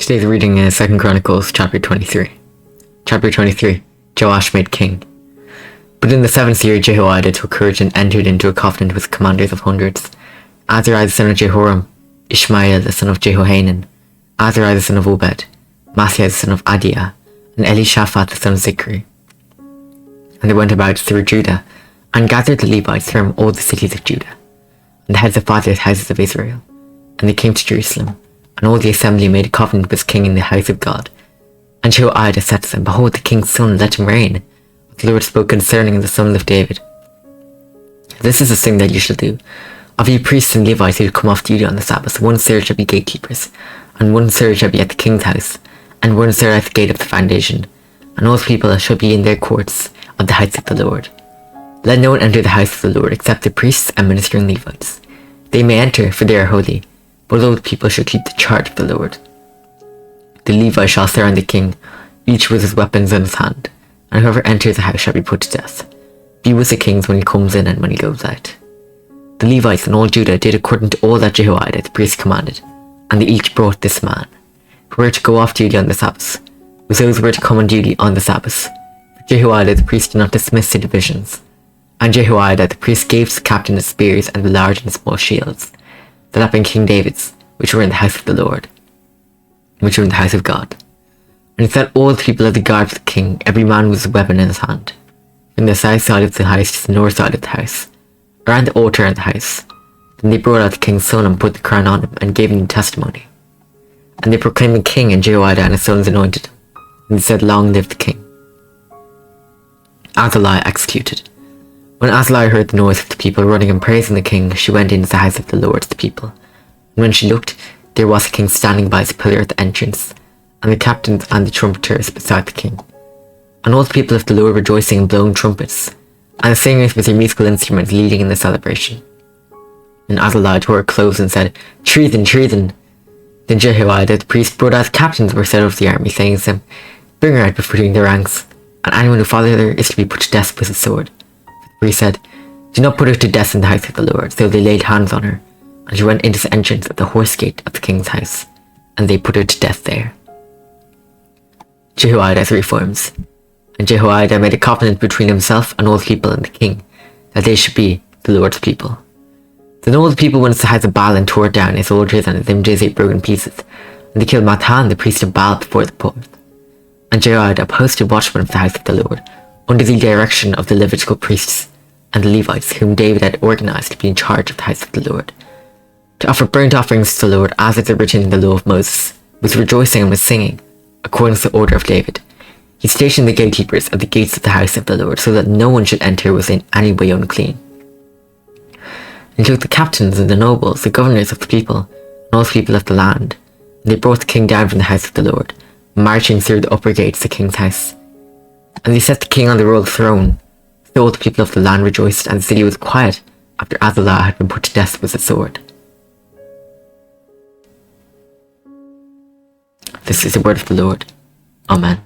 Today's reading is 2 Chronicles chapter 23. Chapter 23. Joash made king. But in the 7th year Jehoiada took courage and entered into a covenant with commanders of hundreds, Azariah the son of Jehoram, Ishmael the son of Jehohanan, Azariah the son of Obed, Maaseiah the son of Adiah, and Elishaphat the son of Zichri. And they went about through Judah, and gathered the Levites from all the cities of Judah, and the heads of fathers' houses of Israel. And they came to Jerusalem, and all the assembly made a covenant with the king in the house of God. And Jehoiada said to them, Behold, the king's son, let him reign. But the Lord spoke concerning the son of David. This is the thing that you shall do. Of you priests and Levites who come off duty on the Sabbath, one third shall be gatekeepers, and one third shall be at the king's house, and one third at the gate of the foundation, and all the people shall be in their courts of the house of the Lord. Let no one enter the house of the Lord except the priests and ministering Levites. They may enter, for they are holy, but all the people shall keep the charge of the Lord. The Levites shall surround the king, each with his weapons in his hand, and whoever enters the house shall be put to death. Be with the kings when he comes in and when he goes out. The Levites and all Judah did according to all that Jehoiada the priest commanded, and they each brought this man, who were to go off duty on the Sabbath, with those who were to come on duty on the Sabbath. For Jehoiada the priest did not dismiss the divisions. And Jehoiada the priest gave to the captain the spears and the large and small shields, that had been King David's, which were in the house of the Lord, which were in the house of God. And he set all the people of the guard of the king, every man with a weapon in his hand, from the south side of the house to the north side of the house, around the altar in the house. Then they brought out the king's son and put the crown on him, and gave him testimony. And they proclaimed him king, and Jehoiada and his sons anointed him. And they said, Long live the king. Athaliah executed. When Athaliah heard the noise of the people running and praising the king, she went into the house of the Lord, the people. And when she looked, there was the king standing by his pillar at the entrance, and the captains and the trumpeters beside the king. And all the people of the Lord rejoicing and blowing trumpets, and the singers with their musical instruments leading in the celebration. And Athaliah tore her clothes and said, Treason, treason! Then Jehoiada the priest brought out the captains who were set over the army, saying to them, Bring her out between their ranks, and anyone who follows her is to be put to death with a sword. For he said, Do not put her to death in the house of the Lord. So they laid hands on her, and she went into the entrance of the horse gate of the king's house, and they put her to death there. Jehoiada's reforms. And Jehoiada made a covenant between himself and all the people and the king, that they should be the Lord's people. Then all the people went to the house of Baal and tore down his altars and his images they broke in pieces, and they killed Mathan the priest of Baal before the port. And Jehoiada posted watchmen of the house of the Lord, under the direction of the Levitical priests and the Levites, whom David had organized to be in charge of the house of the Lord, to offer burnt offerings to the Lord as it is written in the law of Moses, with rejoicing and with singing, according to the order of David. He stationed the gatekeepers at the gates of the house of the Lord, so that no one should enter within any way unclean. And took the captains and the nobles, the governors of the people, and all the people of the land, and they brought the king down from the house of the Lord, marching through the upper gates of the king's house. And they set the king on the royal throne. So all the people of the land rejoiced, and the city was quiet after Athaliah had been put to death with a sword. This is the word of the Lord. Amen.